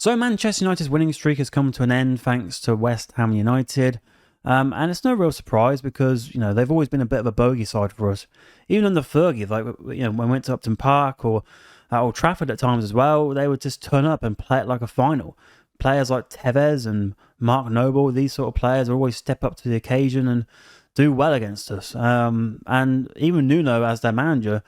So Manchester United's winning streak has come to an end thanks to West Ham United. And it's no real surprise because, they've always been a bit of a bogey side for us. Even under Fergie, when we went to Upton Park or at Old Trafford at times as well, they would just turn up and play it like a final. Players like Tevez and Mark Noble, these sort of players always step up to the occasion and do well against us. And even Nuno, as their manager,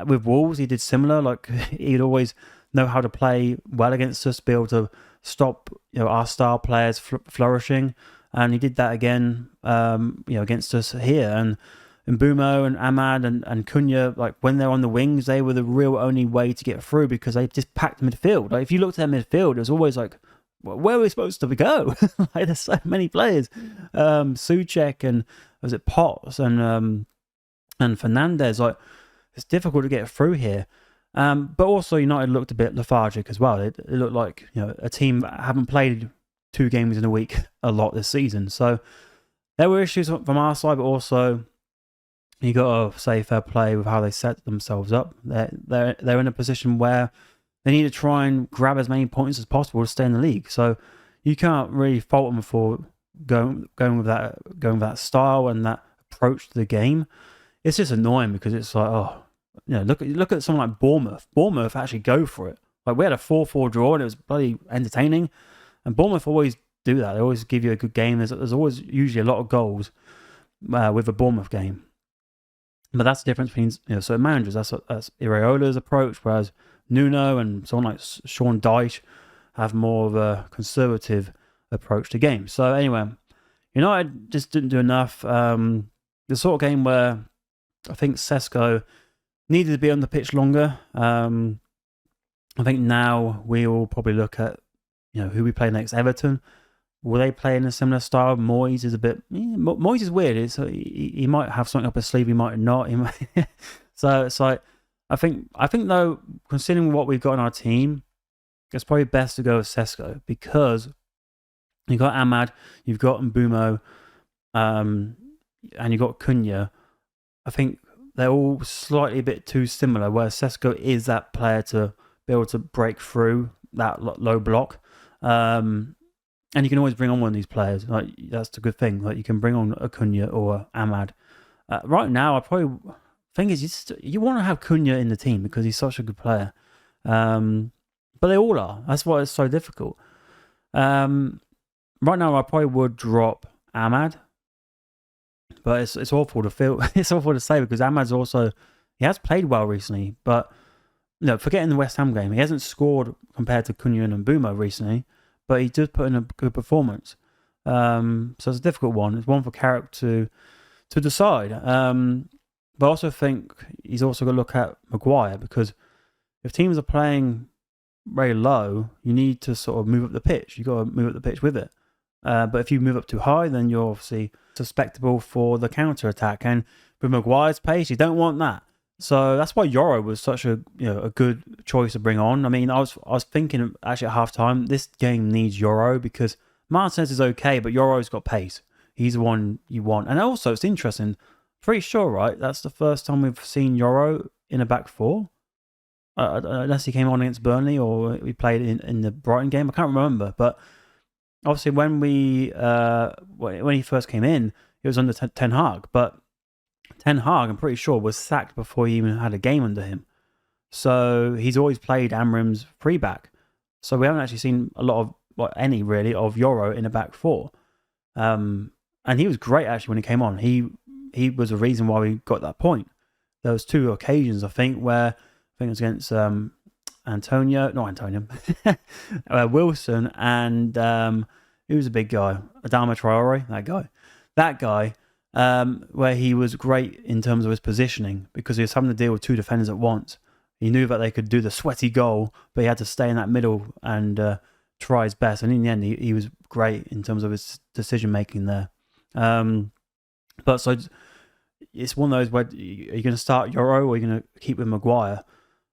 with Wolves, he did similar. Like, he'd always know how to play well against us, be able to stop our star players flourishing, and he did that again against us here. And Mbumo and Ahmad and Cunha, like when they're on the wings, they were the real only way to get through because they just packed midfield. Like if you looked at their midfield, it was always like, where are we supposed to go? Like there's so many players. Souček and was it Potts and Fernandez. Like it's difficult to get through here. But also United looked a bit lethargic as well. It looked like a team that haven't played 2 games in a week a lot this season. So there were issues from our side, but also you got to say fair play with how they set themselves up. They're in a position where they need to try and grab as many points as possible to stay in the league. So you can't really fault them for going with that style and that approach to the game. It's just annoying because it's like, look at someone like Bournemouth. Bournemouth actually go for it. Like we had a 4-4 draw and it was bloody entertaining. And Bournemouth always do that. They always give you a good game. There's always usually a lot of goals with a Bournemouth game. But that's the difference between certain managers. That's Iraola's approach, whereas Nuno and someone like Sean Dyche have more of a conservative approach to games. So anyway, United just didn't do enough. The sort of game where I think Sesko needed to be on the pitch longer. I think now we will probably look at who we play next. Everton. Will they play in a similar style? Moyes is a bit. Moyes is weird. He might have something up his sleeve. He might not. So it's like I think though, considering what we've got in our team, it's probably best to go with Sesko because you've got Ahmad, you've got Mbumo, and you've got Cunha. I think they're all slightly a bit too similar, where Sesko is that player to be able to break through that low block. And you can always bring on one of these players. Like that's the good thing. Like you can bring on a Cunha or Ahmad. Right now, I probably think is you want to have Cunha in the team because he's such a good player. But they all are. That's why it's so difficult. Right now, I probably would drop Ahmad. But it's awful to feel. It's awful to say because Ahmad's also he has played well recently, but forgetting the West Ham game, he hasn't scored compared to Cunha and Mbumo recently, but he did put in a good performance. So it's a difficult one. It's one for Carrick to decide. But I also think he's also got to look at Maguire because if teams are playing very low, you need to sort of move up the pitch. You got to move up the pitch with it. But if you move up too high, then you're obviously susceptible for the counter attack. And with Maguire's pace, you don't want that. So that's why Yoro was such a good choice to bring on. I mean, I was thinking actually at half time, this game needs Yoro because Martinez is okay, but Yoro's got pace. He's the one you want. And also, it's interesting. Pretty sure, right? That's the first time we've seen Yoro in a back four. Unless he came on against Burnley or we played in the Brighton game. I can't remember, but obviously, when he first came in, it was under Ten Hag. But Ten Hag, I'm pretty sure, was sacked before he even had a game under him. So he's always played Amrim's free back. So we haven't actually seen a lot of any really of Yoro in a back four. And he was great actually when he came on. He was the reason why we got that point. There was 2 occasions I think where I think it was against Wilson and who was a big guy? Adama Traore, that guy, where he was great in terms of his positioning because he was having to deal with 2 defenders at once. He knew that they could do the sweaty goal, but he had to stay in that middle and try his best. And in the end, he was great in terms of his decision making there. But so it's one of those where are you going to start Yoro or are you going to keep with Maguire?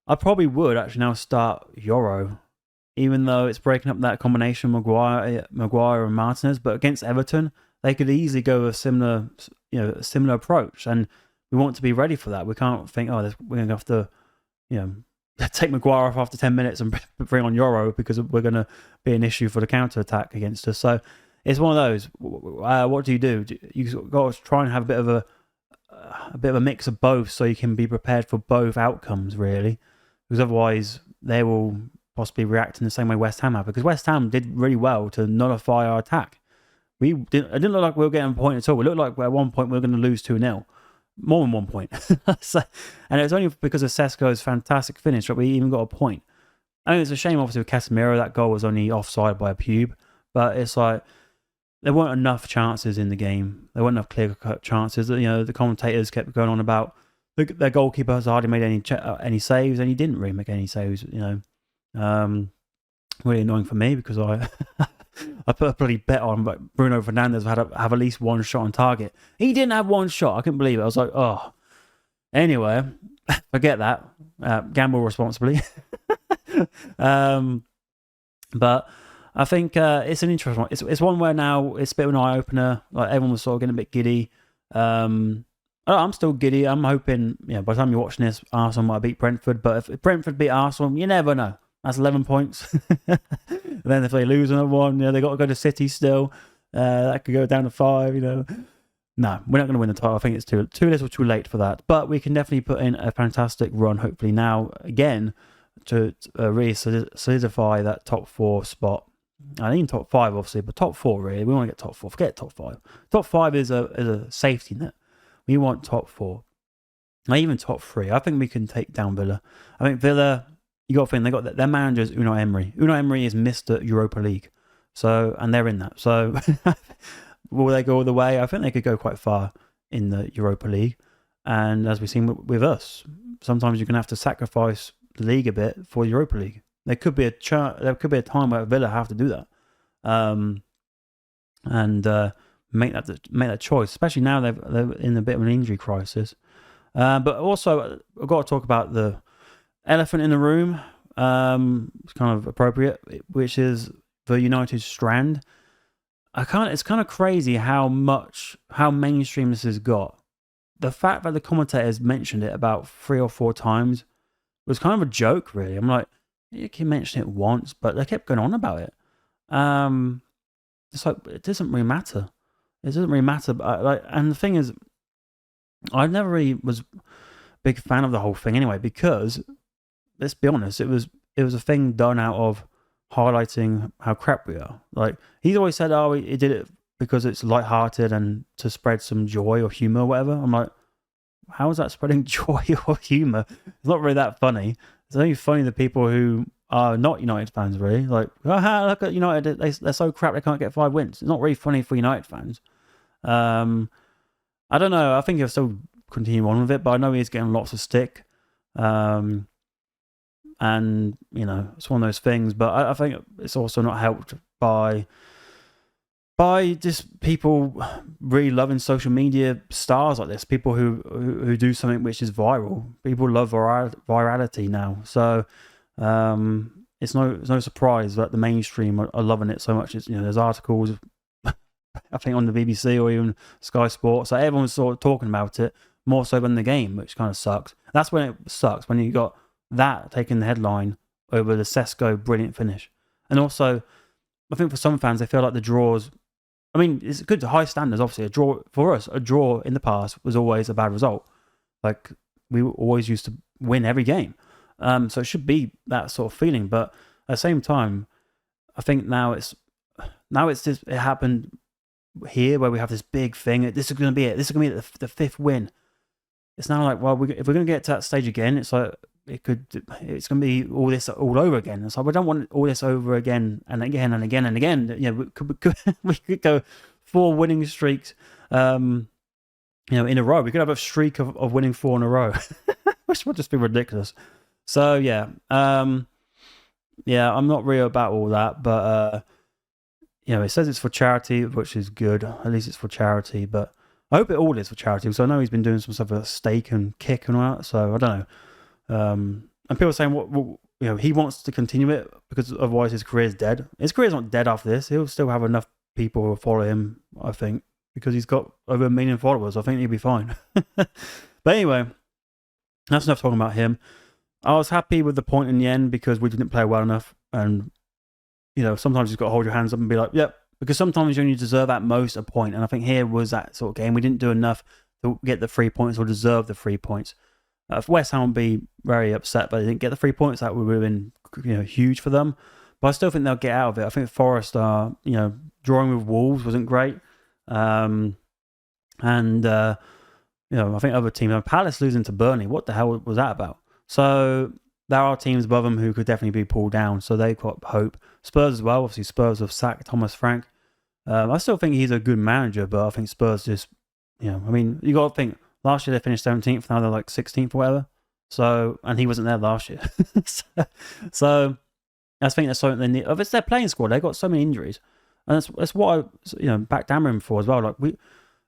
I probably would actually now start Yoro, even though it's breaking up that combination Maguire and Martinez. But against Everton, they could easily go with a similar approach, and we want to be ready for that. We can't think, we're going to have to, take Maguire off after 10 minutes and bring on Yoro because we're going to be an issue for the counter attack against us. So it's one of those. What do? You've got to try and have a bit of a mix of both, so you can be prepared for both outcomes, really, because otherwise they will possibly react in the same way West Ham have. Because West Ham did really well to nullify our attack. It didn't look like we were getting a point at all. It looked like at one point we were going to lose 2-0. More than 1 point. So, and it was only because of Sesko's fantastic finish that we even got a point. I mean, it's a shame, obviously, with Casemiro. That goal was only offside by a pube. But it's like, there weren't enough chances in the game. There weren't enough clear-cut chances. The commentators kept going on about their goalkeeper has hardly made any saves, and he didn't really make any saves. Really annoying for me because I put a bloody bet on Bruno Fernandes have at least one shot on target. He didn't have one shot. I couldn't believe it. I was like, oh. Anyway, forget that. Gamble responsibly. But I think it's an interesting one. It's one where now it's a bit of an eye-opener. Like, everyone was sort of getting a bit giddy. I'm still giddy. I'm hoping, by the time you're watching this, Arsenal might beat Brentford. But if Brentford beat Arsenal, you never know. That's 11 points. Then if they lose another one, they got to go to City still. That could go down to 5. No, we're not going to win the title. I think it's too little, too late for that. But we can definitely put in a fantastic run, hopefully now again, to really solidify that top 4 spot. I think top 5, obviously, but top 4 really. We want to get top 4. Forget top 5. Top 5 is a safety net. We want top 4. Not even top 3. I think we can take down Villa. I think Villa, you got to think, they got their manager is Unai Emery. Unai Emery is Mr. Europa League. So, and they're in that. So, will they go all the way? I think they could go quite far in the Europa League. And as we've seen with us, sometimes you're going to have to sacrifice the league a bit for Europa League. There could be a time where Villa have to do that, and make that choice. Especially now they're in a bit of an injury crisis. But also, I've got to talk about the elephant in the room. It's kind of appropriate, which is the United strand. It's kind of crazy how mainstream this has got. The fact that the commentators mentioned it about 3 or 4 times was kind of a joke, really. I'm like, you can mention it once, but they kept going on about it. It's like, it doesn't really matter. It doesn't really matter. But and the thing is, I never really was a big fan of the whole thing anyway, because let's be honest, it was a thing done out of highlighting how crap we are. Like, he's always said, oh, he did it because it's lighthearted and to spread some joy or humor or whatever. I'm like, how is that spreading joy or humor? It's not really that funny. It's only funny to people who are not United fans, really. Like, oh, look at United, they're so crap they can't get 5 wins. It's not really funny for United fans. I don't know. I think he'll still continue on with it, but I know he's getting lots of stick. And, it's one of those things. But I think it's also not helped by just people really loving social media stars like this. People who do something which is viral. People love virality now. So it's no surprise that the mainstream are loving it so much. It's, there's articles, I think, on the BBC or even Sky Sports. So everyone's sort of talking about it more so than the game, which kind of sucks. That's when it sucks, when you got that taking the headline over the Sesko brilliant finish. And also, I think for some fans, they feel like the draws, I mean, it's good to high standards, obviously. A draw in the past was always a bad result. Like, we always used to win every game. So it should be that sort of feeling. But at the same time, I think now it's just, it happened here where we have this big thing. This is going to be it. This is going to be the 5th win. It's now like, well, if we're going to get to that stage again, it's like, it's going to be all this all over again. It's like, we don't want all this over again and again and again and again. We could go 4 winning streaks, in a row. We could have a streak of winning 4 in a row, which would just be ridiculous. So yeah, I'm not real about all that, but it says it's for charity, which is good. At least it's for charity, but I hope it all is for charity, because I know he's been doing some stuff with Steak and Kick and all that. So I don't know. And people are saying, he wants to continue it because otherwise his career's dead. His career's not dead after this. He'll still have enough people who will follow him, I think, because he's got over 1 million followers. I think he'll be fine. But anyway, that's enough talking about him. I was happy with the point in the end because we didn't play well enough, and sometimes you've got to hold your hands up and be like, yep, because sometimes you only deserve at most a point, and I think here was that sort of game. We didn't do enough to get the 3 points or deserve the 3 points. If West Ham would be very upset, but they didn't get the 3 points, that would have been huge for them. But I still think they'll get out of it. I think Forest are, drawing with Wolves wasn't great, and I think other teams, Palace losing to Burnley, what the hell was that about? So there are teams above them who could definitely be pulled down, so they've got hope. Spurs as well, obviously Spurs have sacked Thomas Frank. I still think he's a good manager, but I think Spurs just, you got to think, last year they finished 17th, now they're like 16th or whatever. So, and he wasn't there last year. so I think that's something they need. If it's their playing squad, they've got so many injuries. And that's what I, backed Amram for as well. Like,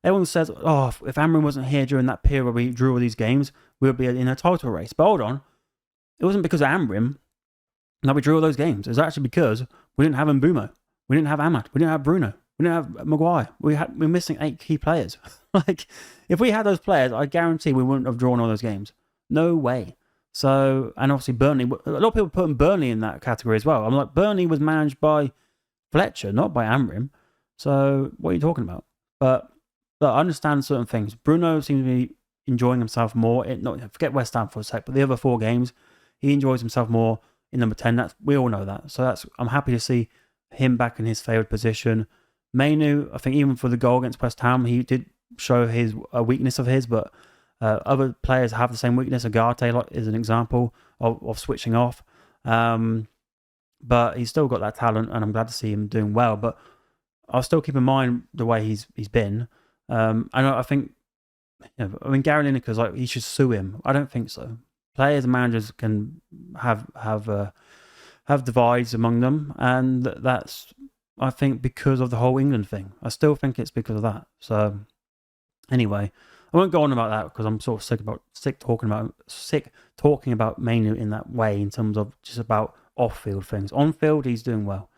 everyone says, oh, if Amram wasn't here during that period where we drew all these games, we would be in a title race. But hold on. It wasn't because of Amram that we drew all those games. It was actually because we didn't have Mbumo. We didn't have Ahmad. We didn't have Bruno. We didn't have Maguire. We're missing 8 key players. Like, if we had those players, I guarantee we wouldn't have drawn all those games. No way. So, and obviously Burnley, a lot of people putting Burnley in that category as well. I'm like, Burnley was managed by Fletcher, not by Amram. So, what are you talking about? But I understand certain things. Bruno seems to be enjoying himself more. Forget West Ham for a sec, but the other 4 games, he enjoys himself more in number 10. We all know that. So I'm happy to see him back in his favoured position. Mainu, I think even for the goal against West Ham, he did show a weakness of his, but other players have the same weakness. Agate is an example of switching off. But he's still got that talent, and I'm glad to see him doing well. But I'll still keep in mind the way he's been. And I think, Gary Lineker's like, he should sue him. I don't think so. Players and managers can have divides among them, and that's, I think, because of the whole England thing. I still think it's because of that. So anyway, I won't go on about that because I'm sort of sick talking about Mainu in that way, in terms of just about off-field things. On-field, he's doing well,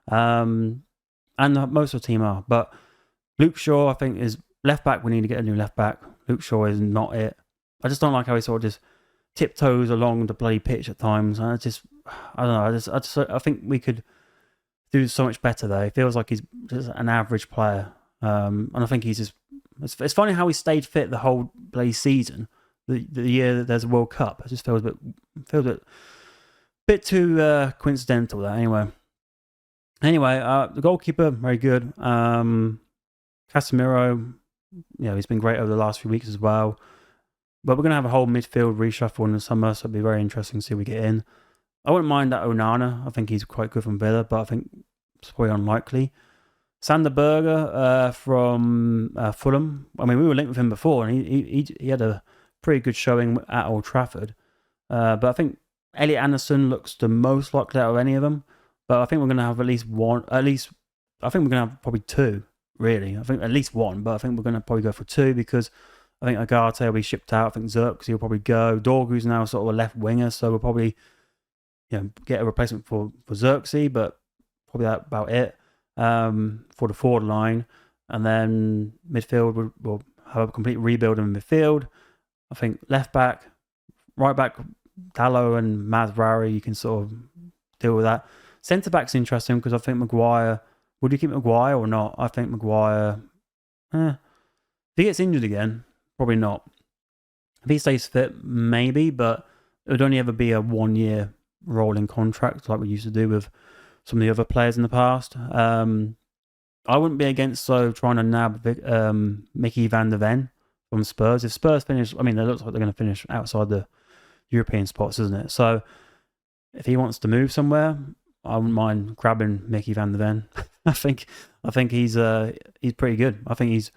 and most of the team are. But Luke Shaw, I think, is left back. We need to get a new left back. Luke Shaw is not it. I just don't like how he sort of just tiptoes along the bloody pitch at times. And I don't know. I think we could do so much better there. He feels like he's just an average player. And I think he's just... It's funny how he stayed fit the whole bloody season. The year that there's a World Cup. It just feels a bit too coincidental there. Anyway, the goalkeeper, very good. Casemiro, he's been great over the last few weeks as well. But we're going to have a whole midfield reshuffle in the summer, so it'll be very interesting to see who we get in. I wouldn't mind that Onana. I think he's quite good from Villa, but I think it's probably unlikely. Sander Berger from Fulham. We were linked with him before, and he had a pretty good showing at Old Trafford. But I think Elliot Anderson looks the most likely out of any of them. But I think we're going to have at least one. I think we're going to have probably 2, really. I think at least 1, but I think we're going to probably go for 2 because I think Agate will be shipped out. I think Xerxes will probably go. Dorgu's now sort of a left winger, so we'll probably get a replacement for Xerxes, but probably that's about it for the forward line. And then midfield, we'll have a complete rebuild in midfield. I think left back, right back, Dallo and Mazraoui, you can sort of deal with that. Centre back's interesting because I think Maguire, would you keep Maguire or not? I think Maguire, if he gets injured again, probably not. If he stays fit, maybe, but it would only ever be a 1-year rolling contract like we used to do with some of the other players in the past. I wouldn't be against trying to nab Mickey van der Ven from Spurs. If Spurs finish, it looks like they're going to finish outside the European spots, isn't it? So if he wants to move somewhere, I wouldn't mind grabbing Mickey van der Ven. I think he's pretty good. I think he's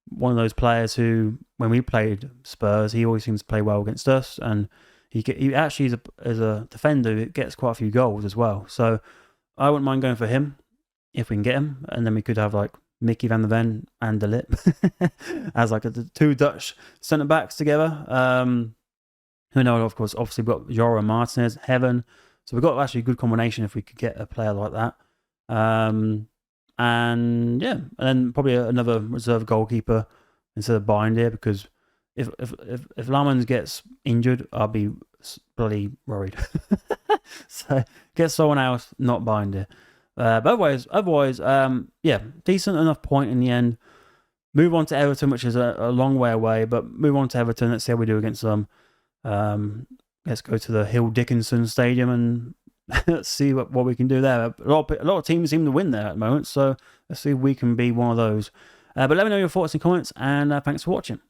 one of those players who, when we played Spurs, he always seems to play well against us, and he actually as a defender gets quite a few goals as well. So I wouldn't mind going for him if we can get him, and then we could have like Mickey van der Ven and De Ligt as like the 2 Dutch centre backs together. Who know, of course, obviously we've got Yoro and Martinez, Heaven. So we've got actually a good combination if we could get a player like that. And then probably another reserve goalkeeper instead of Binder, because if Lamans gets injured, I'll be bloody worried. So get someone else, not Binder. But otherwise, yeah, decent enough point in the end. Move on to Everton, which is a long way away, but move on to Everton. Let's see how we do against them. Let's go to the Hill Dickinson Stadium and let's see what we can do there. A lot of teams seem to win there at the moment, so let's see if we can be one of those. But let me know your thoughts and comments, and thanks for watching.